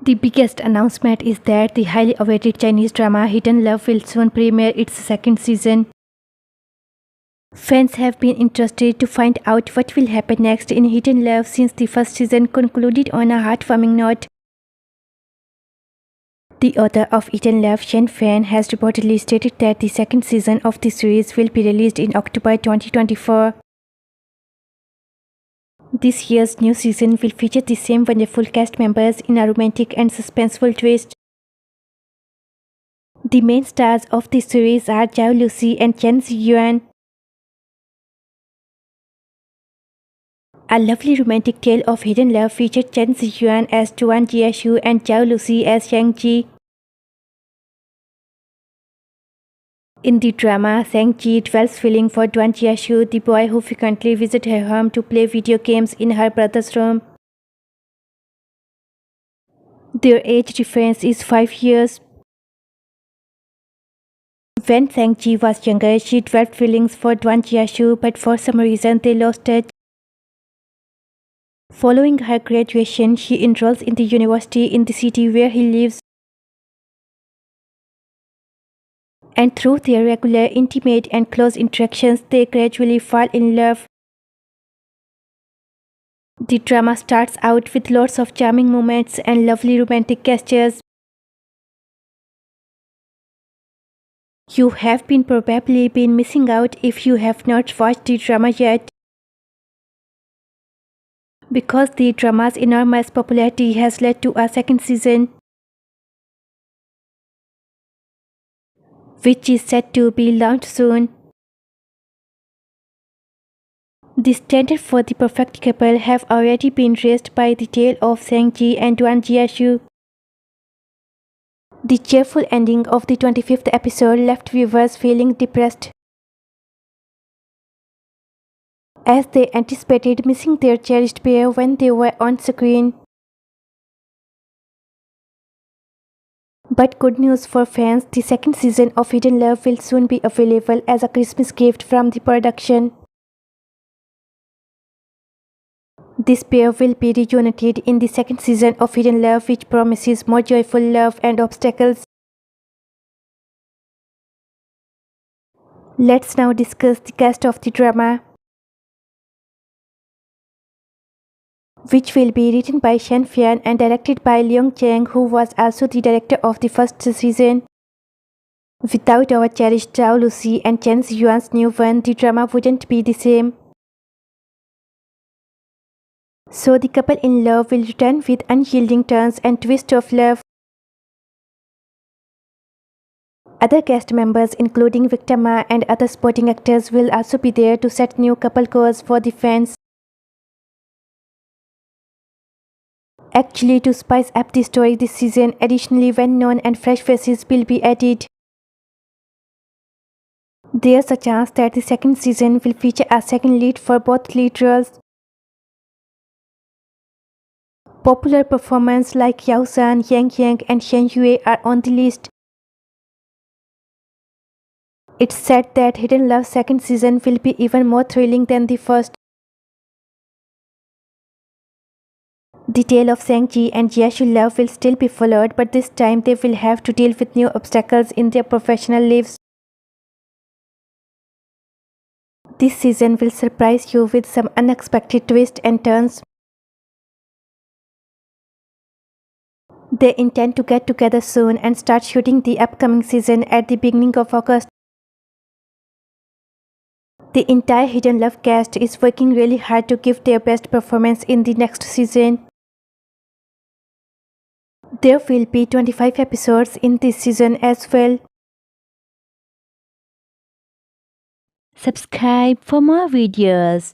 The biggest announcement is that the highly awaited Chinese drama Hidden Love will soon premiere its second season. Fans have been interested to find out what will happen next in Hidden Love since the first season concluded on a heartwarming note. The author of Hidden Love, Shen Fan, has reportedly stated that the second season of the series will be released in October 2024. This year's new season will feature the same wonderful cast members in a romantic and suspenseful twist. The main stars of the series are Zhao Lucy and Chen Ziyuan. A lovely romantic tale of hidden love featured Chen Ziyuan as Duan Jiashu and Zhao Lucy as Shang Ji. In the drama, Shang Ji develops feeling for Duan Jiashu, the boy who frequently visits her home to play video games in her brother's room. Their age difference is 5 years. When Shang Ji was younger, she developed feelings for Duan Jiashu, but for some reason they lost touch. Following her graduation, she enrolls in the university in the city where he lives. And through their regular, intimate and close interactions, they gradually fall in love. The drama starts out with lots of charming moments and lovely romantic gestures. You have probably been missing out if you have not watched the drama yet, because the drama's enormous popularity has led to a second season, which is set to be launched soon. The standard for the perfect couple have already been raised by the tale of Shang Ji and Duan Jiashu. The cheerful ending of the 25th episode left viewers feeling depressed, as they anticipated missing their cherished pair when they were on screen. But good news for fans, the second season of Hidden Love will soon be available as a Christmas gift from the production. This pair will be reunited in the second season of Hidden Love, which promises more joyful love and obstacles. Let's now discuss the cast of the drama, which will be written by Shen Fan and directed by Leung Cheng, who was also the director of the first season. Without our cherished Zhao Lucy and Chen Ziyuan's new one, the drama wouldn't be the same. So the couple in love will return with unyielding turns and twists of love. Other cast members including Victor Ma and other supporting actors will also be there to set new couple course for the fans. Actually, to spice up the story this season, additionally well-known and fresh faces will be added. There's a chance that the second season will feature a second lead for both lead roles. Popular performers like Yao San, Yang Yang and Shen Yue are on the list. It's said that Hidden Love's second season will be even more thrilling than the first. The tale of Shang Ji and Jiashu love will still be followed, but this time they will have to deal with new obstacles in their professional lives. This season will surprise you with some unexpected twists and turns. They intend to get together soon and start shooting the upcoming season at the beginning of August. The entire Hidden Love cast is working really hard to give their best performance in the next season. There will be 25 episodes in this season as well. Subscribe for more videos.